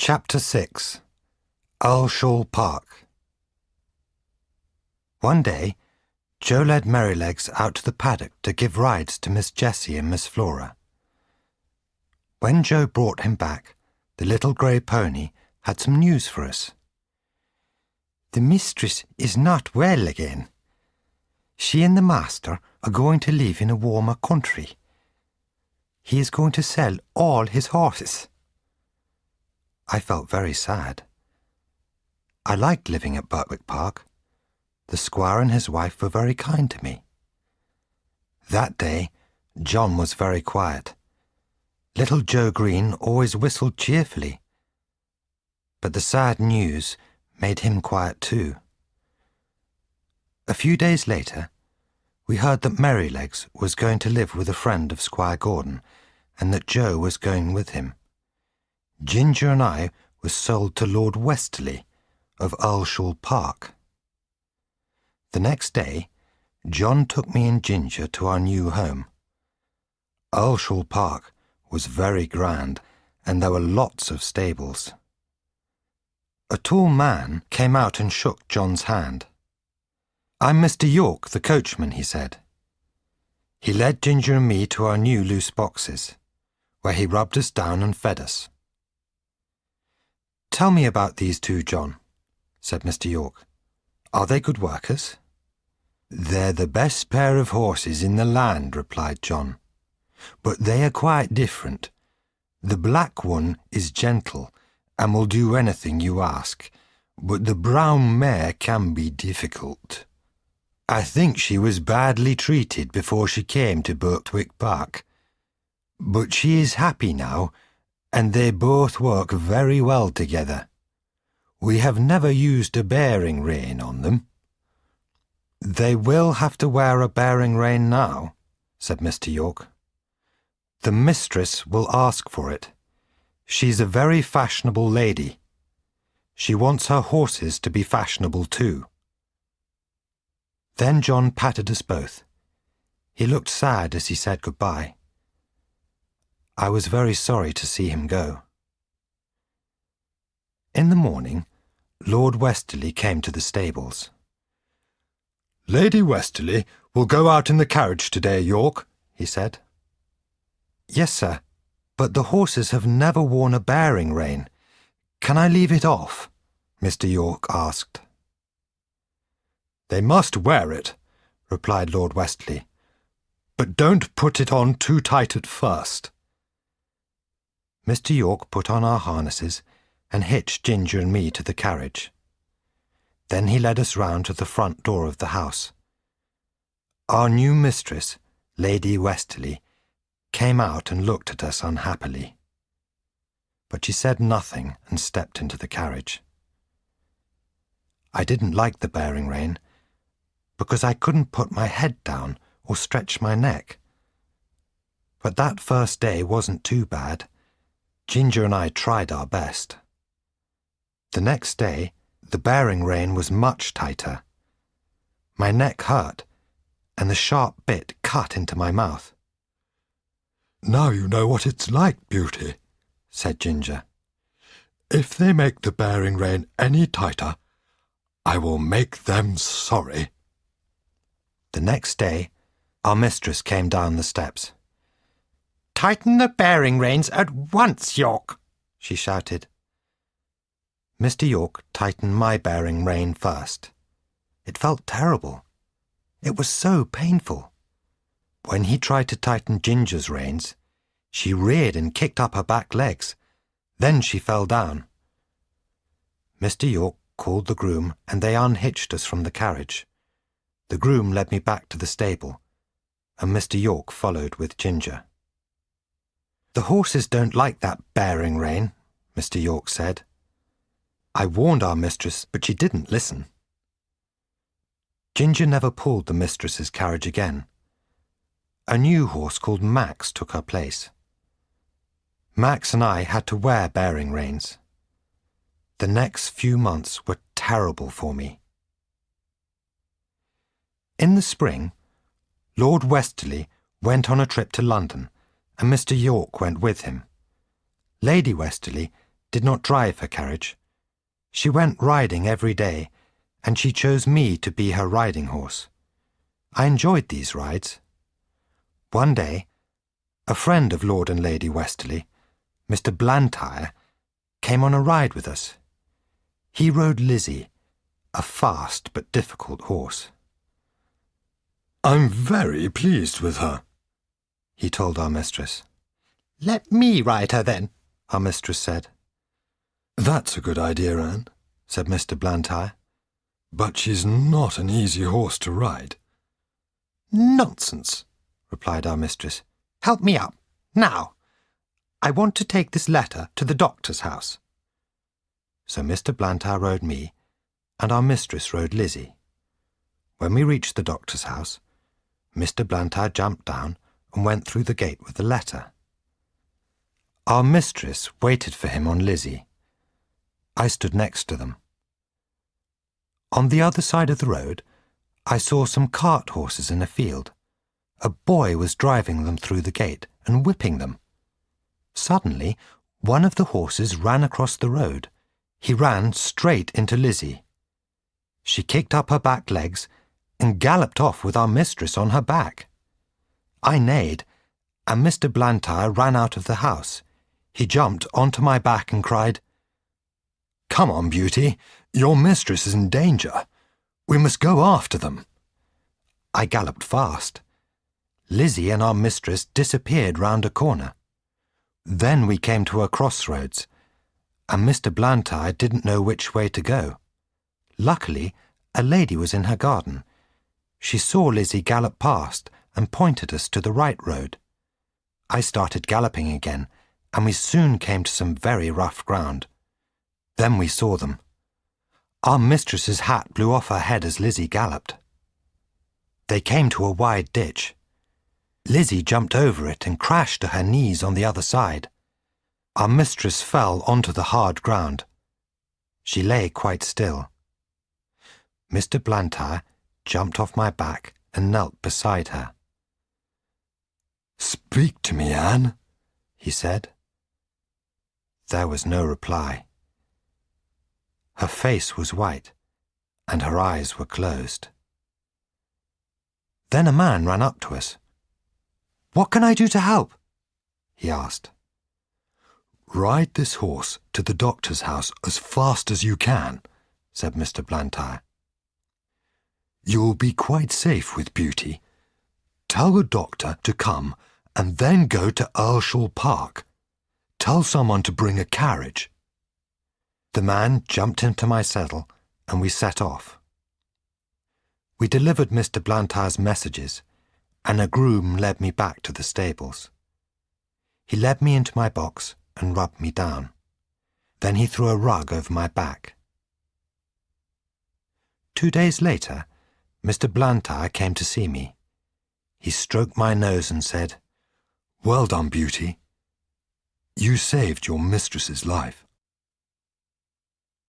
Chapter 6 Earlshall Park. One day, Joe led Merrylegs out to the paddock to give rides to Miss Jessie and Miss Flora. When Joe brought him back, the little grey pony had some news for us. "The mistress is not well again. She and the master are going to live in a warmer country. He is going to sell all his horses." I felt very sad. I liked living at Birtwick Park. The squire and his wife were very kind to me. That day, John was very quiet. Little Joe Green always whistled cheerfully. But the sad news made him quiet too. A few days later, we heard that Merrylegs was going to live with a friend of Squire Gordon, and that Joe was going with him. Ginger and I were sold to Lord Westerly of Earlshall Park. The next day, John took me and Ginger to our new home. Earlshall Park was very grand, and there were lots of stables. A tall man came out and shook John's hand. "I'm Mr. York, the coachman," he said. He led Ginger and me to our new loose boxes, where he rubbed us down and fed us. "Tell me about these two, John," said Mr. York. "Are they good workers?" "They're the best pair of horses in the land," replied John. "But they are quite different. The black one is gentle and will do anything you ask, but the brown mare can be difficult. I think she was badly treated before she came to Birtwick Park. But she is happy now, and they both work very well together. We have never used a bearing rein on them." "They will have to wear a bearing rein now," said Mr. York. "The mistress will ask for it. She's a very fashionable lady. She wants her horses to be fashionable too." Then John patted us both. He looked sad as he said goodbye. I was very sorry to see him go. In the morning, Lord Westerly came to the stables. "Lady Westerly will go out in the carriage today, York," he said. "Yes, sir, but the horses have never worn a bearing rein. Can I leave it off?" Mr. York asked. "They must wear it," replied Lord Westerly, "but don't put it on too tight at first." Mr. York put on our harnesses and hitched Ginger and me to the carriage. Then he led us round to the front door of the house. Our new mistress, Lady Westerly, came out and looked at us unhappily. But she said nothing and stepped into the carriage. I didn't like the bearing rein, because I couldn't put my head down or stretch my neck. But that first day wasn't too bad. Ginger and I tried our best. The next day, the bearing rein was much tighter. My neck hurt, and the sharp bit cut into my mouth. "Now you know what it's like, Beauty," said Ginger. "If they make the bearing rein any tighter, I will make them sorry." The next day, our mistress came down the steps. "Tighten the bearing reins at once, York," she shouted. Mr. York tightened my bearing rein first. It felt terrible. It was so painful. When he tried to tighten Ginger's reins, she reared and kicked up her back legs. Then she fell down. Mr. York called the groom, and they unhitched us from the carriage. The groom led me back to the stable, and Mr. York followed with Ginger. "The horses don't like that bearing rein," Mr. York said. I warned our mistress, but she didn't listen. Ginger never pulled the mistress's carriage again. A new horse called Max took her place. Max and I had to wear bearing reins. The next few months were terrible for me. In the spring, Lord Westerly went on a trip to London, and Mr. York went with him. Lady Westerly did not drive her carriage. She went riding every day, and she chose me to be her riding horse. I enjoyed these rides. One day, a friend of Lord and Lady Westerly, Mr. Blantyre, came on a ride with us. He rode Lizzie, a fast but difficult horse. "I'm very pleased with her," he told our mistress. "Let me ride her then," our mistress said. "That's a good idea, Anne," said Mr. Blantyre. "But she's not an easy horse to ride." "Nonsense," replied our mistress. "Help me up. Now, I want to take this letter to the doctor's house." So Mr. Blantyre rode me, and our mistress rode Lizzie. When we reached the doctor's house, Mr. Blantyre jumped down and went through the gate with the letter. Our mistress waited for him on Lizzie. I stood next to them. On the other side of the road, I saw some cart horses in a field. A boy was driving them through the gate and whipping them. Suddenly, one of the horses ran across the road. He ran straight into Lizzie. She kicked up her back legs and galloped off with our mistress on her back. I neighed, and Mr. Blantyre ran out of the house. He jumped onto my back and cried, "Come on, Beauty, your mistress is in danger. We must go after them." I galloped fast. Lizzie and our mistress disappeared round a corner. Then we came to a crossroads, and Mr. Blantyre didn't know which way to go. Luckily, a lady was in her garden. She saw Lizzie gallop past and pointed us to the right road. I started galloping again, and we soon came to some very rough ground. Then we saw them. Our mistress's hat blew off her head as Lizzie galloped. They came to a wide ditch. Lizzie jumped over it and crashed to her knees on the other side. Our mistress fell onto the hard ground. She lay quite still. Mr. Blantyre jumped off my back and knelt beside her. "Speak to me, Anne," he said. There was no reply. Her face was white, and her eyes were closed. Then a man ran up to us. "What can I do to help?" he asked. "Ride this horse to the doctor's house as fast as you can," said Mr. Blantyre. "You'll be quite safe with Beauty. Tell the doctor to come and then go to Earlshall Park. Tell someone to bring a carriage." The man jumped into my saddle, and we set off. We delivered Mr. Blantyre's messages, and a groom led me back to the stables. He led me into my box and rubbed me down. Then he threw a rug over my back. 2 days later, Mr. Blantyre came to see me. He stroked my nose and said, "Well done, Beauty. You saved your mistress's life."